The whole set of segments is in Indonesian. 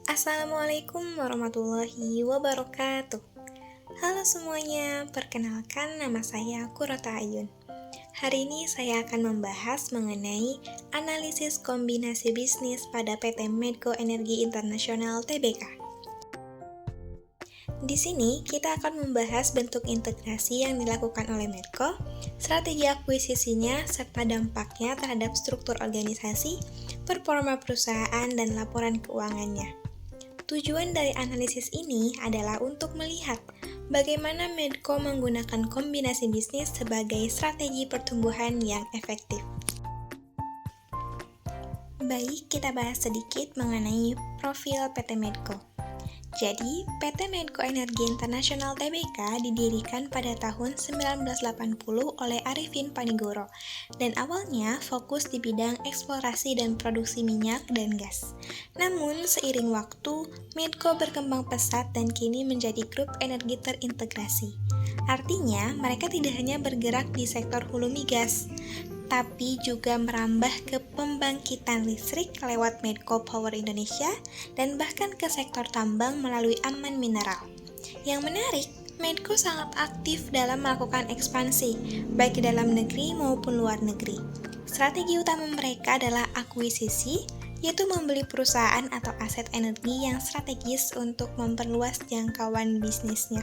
Assalamualaikum warahmatullahi wabarakatuh. Halo semuanya, perkenalkan nama saya Kurota Ayun. Hari ini saya akan membahas mengenai analisis kombinasi bisnis pada PT Medco Energi Internasional Tbk. Di sini kita akan membahas bentuk integrasi yang dilakukan oleh Medco, strategi akuisisinya, serta dampaknya terhadap struktur organisasi, performa perusahaan, dan laporan keuangannya. Tujuan dari analisis ini adalah untuk melihat bagaimana Medco menggunakan kombinasi bisnis sebagai strategi pertumbuhan yang efektif. Baik, kita bahas sedikit mengenai profil PT Medco. Jadi, PT Medco Energi Internasional Tbk didirikan pada tahun 1980 oleh Arifin Panigoro dan awalnya fokus di bidang eksplorasi dan produksi minyak dan gas. Namun, seiring waktu, Medco berkembang pesat dan kini menjadi grup energi terintegrasi. Artinya, mereka tidak hanya bergerak di sektor hulu migas, tapi juga merambah ke pembangkitan listrik lewat Medco Power Indonesia dan bahkan ke sektor tambang melalui Aman Mineral. Yang menarik, Medco sangat aktif dalam melakukan ekspansi, baik di dalam negeri maupun luar negeri. Strategi utama mereka adalah akuisisi, yaitu membeli perusahaan atau aset energi yang strategis untuk memperluas jangkauan bisnisnya.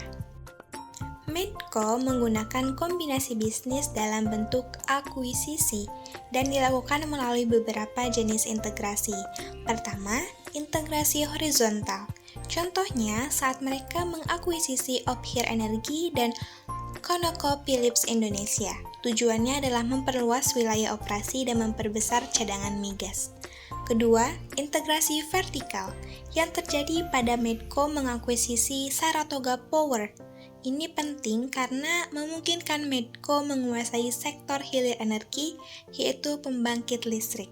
Medco menggunakan kombinasi bisnis dalam bentuk akuisisi dan dilakukan melalui beberapa jenis integrasi. Pertama, integrasi horizontal. Contohnya, saat mereka mengakuisisi Opkhir Energi dan ConocoPhillips Indonesia. Tujuannya adalah memperluas wilayah operasi dan memperbesar cadangan migas. Kedua, integrasi vertikal yang terjadi pada Medco mengakuisisi Saratoga Power. Ini penting karena memungkinkan Medco menguasai sektor hilir energi, yaitu pembangkit listrik.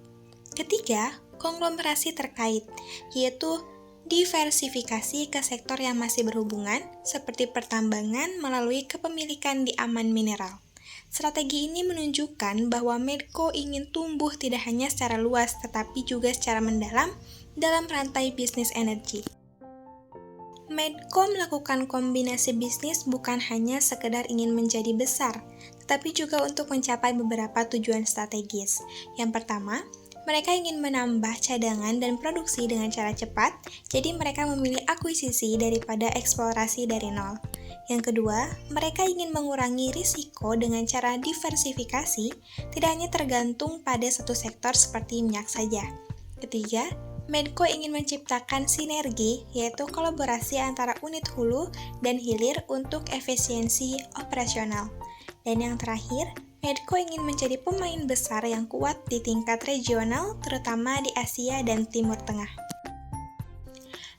Ketiga, konglomerasi terkait, yaitu diversifikasi ke sektor yang masih berhubungan, seperti pertambangan melalui kepemilikan di Aman Mineral. Strategi ini menunjukkan bahwa Medco ingin tumbuh tidak hanya secara luas, tetapi juga secara mendalam dalam rantai bisnis energi. Medco melakukan kombinasi bisnis bukan hanya sekedar ingin menjadi besar, tetapi juga untuk mencapai beberapa tujuan strategis. Yang pertama, mereka ingin menambah cadangan dan produksi dengan cara cepat, jadi mereka memilih akuisisi daripada eksplorasi dari nol. Yang kedua, mereka ingin mengurangi risiko dengan cara diversifikasi, tidak hanya tergantung pada satu sektor seperti minyak saja. Ketiga, Medco ingin menciptakan sinergi, yaitu kolaborasi antara unit hulu dan hilir untuk efisiensi operasional. Dan yang terakhir, Medco ingin menjadi pemain besar yang kuat di tingkat regional, terutama di Asia dan Timur Tengah.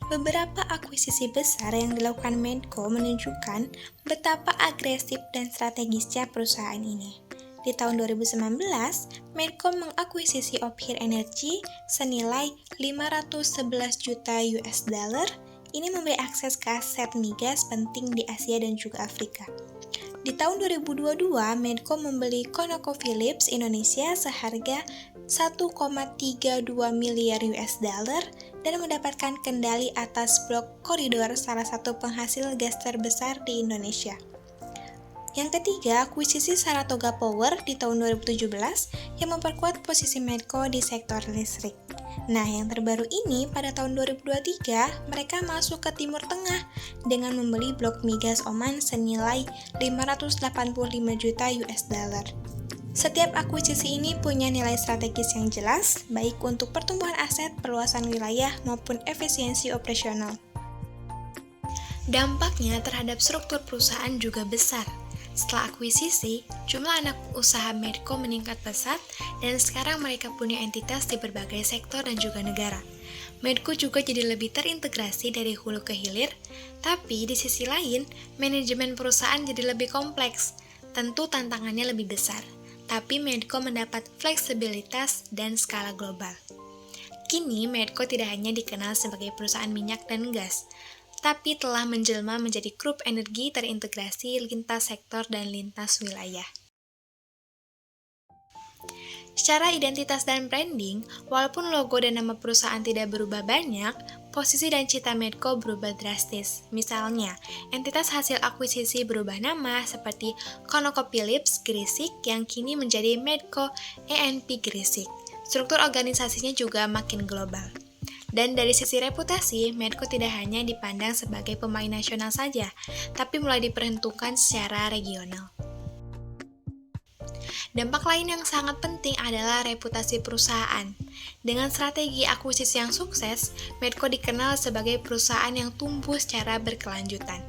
Beberapa akuisisi besar yang dilakukan Medco menunjukkan betapa agresif dan strategisnya perusahaan ini. Di tahun 2019, Medco mengakuisisi Opkhir Energi senilai 511 juta US dollar. Ini memberi akses ke aset migas penting di Asia dan juga Afrika. Di tahun 2022, Medco membeli ConocoPhillips Indonesia seharga 1,32 miliar US dollar dan mendapatkan kendali atas blok koridor salah satu penghasil gas terbesar di Indonesia. Yang ketiga, akuisisi Saratoga Power di tahun 2017 yang memperkuat posisi Medco di sektor listrik. Nah, yang terbaru ini pada tahun 2023, mereka masuk ke Timur Tengah dengan membeli blok migas Oman senilai 585 juta US dollar. Setiap akuisisi ini punya nilai strategis yang jelas, baik untuk pertumbuhan aset, perluasan wilayah, maupun efisiensi operasional. Dampaknya terhadap struktur perusahaan juga besar. Setelah akuisisi, jumlah anak usaha Medco meningkat pesat dan sekarang mereka punya entitas di berbagai sektor dan juga negara. Medco juga jadi lebih terintegrasi dari hulu ke hilir, tapi di sisi lain, manajemen perusahaan jadi lebih kompleks. Tentu tantangannya lebih besar, tapi Medco mendapat fleksibilitas dan skala global. Kini, Medco tidak hanya dikenal sebagai perusahaan minyak dan gas, tapi telah menjelma menjadi grup energi terintegrasi lintas sektor dan lintas wilayah. Secara identitas dan branding, walaupun logo dan nama perusahaan tidak berubah banyak, posisi dan cita Medco berubah drastis. Misalnya, entitas hasil akuisisi berubah nama seperti ConocoPhillips Gresik yang kini menjadi Medco E&P Gresik. Struktur organisasinya juga makin global. Dan dari sisi reputasi, Medco tidak hanya dipandang sebagai pemain nasional saja, tapi mulai diperhitungkan secara regional. Dampak lain yang sangat penting adalah reputasi perusahaan. Dengan strategi akuisisi yang sukses, Medco dikenal sebagai perusahaan yang tumbuh secara berkelanjutan.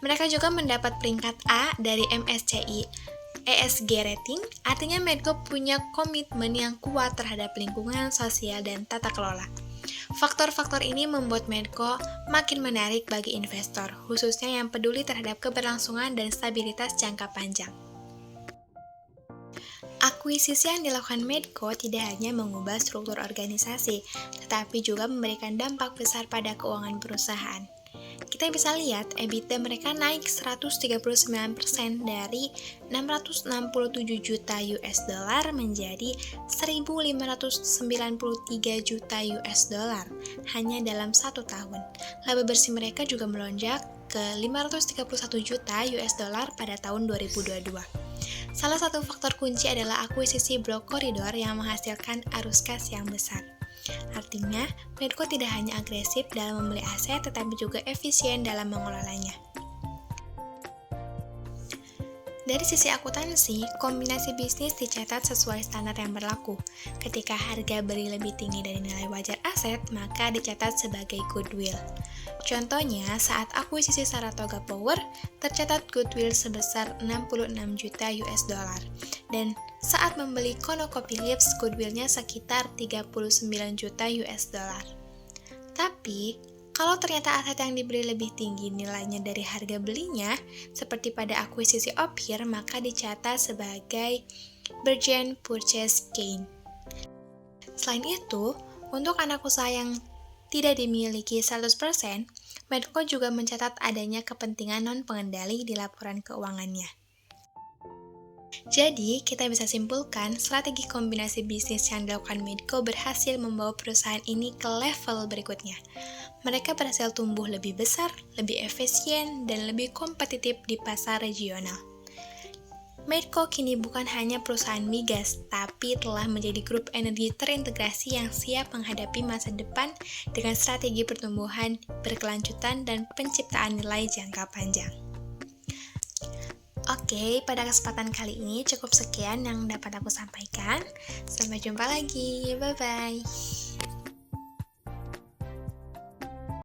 Mereka juga mendapat peringkat A dari MSCI ESG Rating, artinya Medco punya komitmen yang kuat terhadap lingkungan, sosial, dan tata kelola. Faktor-faktor ini membuat Medco makin menarik bagi investor, khususnya yang peduli terhadap keberlangsungan dan stabilitas jangka panjang. Akuisisi yang dilakukan Medco tidak hanya mengubah struktur organisasi, tetapi juga memberikan dampak besar pada keuangan perusahaan. Kita bisa lihat EBITDA mereka naik 139% dari 667 juta US dollar menjadi 1.593 juta US dollar hanya dalam 1 tahun. Laba bersih mereka juga melonjak ke 531 juta US dollar pada tahun 2022. Salah satu faktor kunci adalah akuisisi blok koridor yang menghasilkan arus kas yang besar. Artinya, Medco tidak hanya agresif dalam membeli aset, tetapi juga efisien dalam mengelolanya. Dari sisi akuntansi, kombinasi bisnis dicatat sesuai standar yang berlaku. Ketika harga beli lebih tinggi dari nilai wajar aset, maka dicatat sebagai goodwill. Contohnya, saat akuisisi Saratoga Power, tercatat goodwill sebesar 66 juta US dollar. Dan saat membeli ConocoPhillips, goodwillnya sekitar 39 juta US dollar. Tapi, kalau ternyata aset yang dibeli lebih tinggi nilainya dari harga belinya, seperti pada akuisisi Ophir, maka dicatat sebagai bargain purchase gain. Selain itu, untuk anak usaha yang tidak dimiliki 100%, Medco juga mencatat adanya kepentingan non-pengendali di laporan keuangannya. Jadi, kita bisa simpulkan strategi kombinasi bisnis yang dilakukan Medco berhasil membawa perusahaan ini ke level berikutnya. Mereka berhasil tumbuh lebih besar, lebih efisien, dan lebih kompetitif di pasar regional. Medco kini bukan hanya perusahaan migas, tapi telah menjadi grup energi terintegrasi yang siap menghadapi masa depan dengan strategi pertumbuhan berkelanjutan dan penciptaan nilai jangka panjang. Oke, pada kesempatan kali ini cukup sekian yang dapat aku sampaikan. Sampai jumpa lagi, bye-bye.